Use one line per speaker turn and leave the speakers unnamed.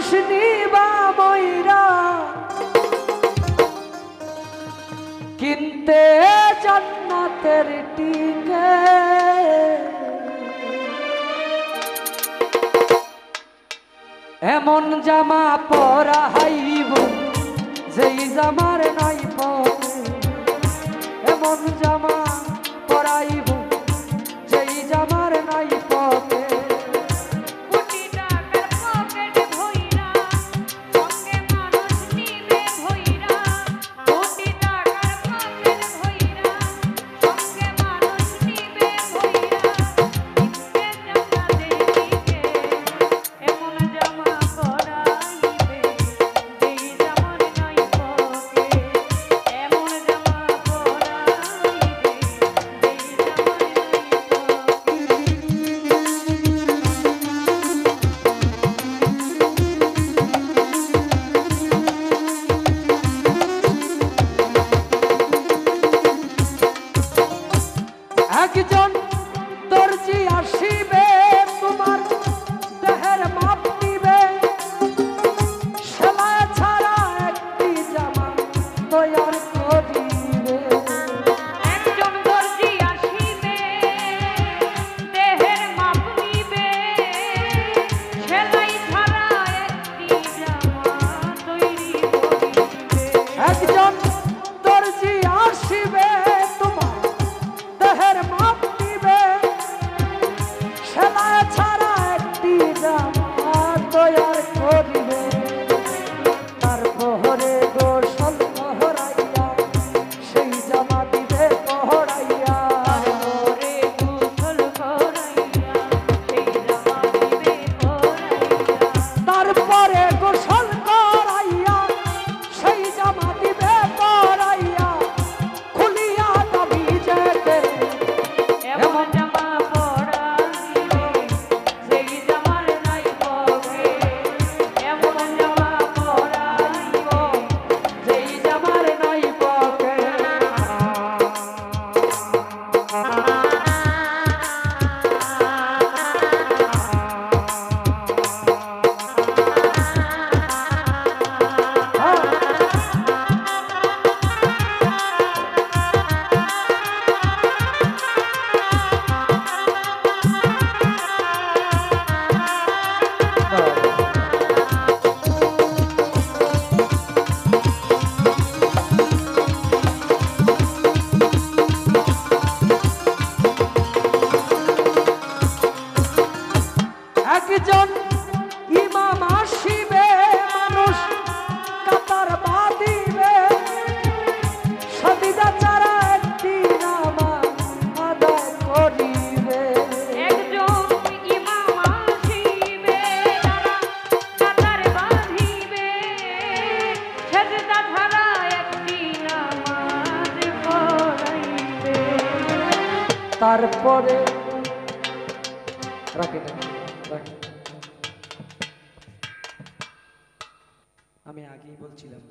মানুষ নিবা ময়রা কিনতে জান্নাতের টিকে এমন জামা পরাইব যেই জামার নাই পরে এমন জামা পরাইব যেই জামার নাই পরে একজন দর্জি আসিবে তোমার দেহের মাপ নিবে সেলাই ছাড়া একটি জামা তৈয়ার করিবে
একজন দর্জি আসিবে দেহের মাপ নিবে সেলাই ছাড়া একটি জামা তৈরি করিবে
একজন দর্জি আসিবে তোমার দেহের মাপ নিবে সেলাই ছাড়া একটি জামা তৈয়ার করিবে তারপরে গোসল পহরাইয়া সেই জামা দিবে পহরাইয়া
তারপরে গোসল করাইয়া সেই জামা দিবে পরাইয়া
তারপরে গোসল করাইয়া সেই জামা দিবে পরাইয়া খুলিয়া দাবি যেতে
এমন জামা পরাইবে সেই জামার নাই পরে এমন জামা পরাইব
যেই জামার নাই পকে একজন ইমাম আসিবে মানুষ কাতার বাঁধিবে সবিদা ছাড়া একটি নামাজ আদায় করিবে
একজন ইমাম আসিবে তারা কাতার বাঁধিবে সেজদা ছাড়া একটি নামাজ পড়াইবে
তারপরে রাখি আমি আগেই বলছিলাম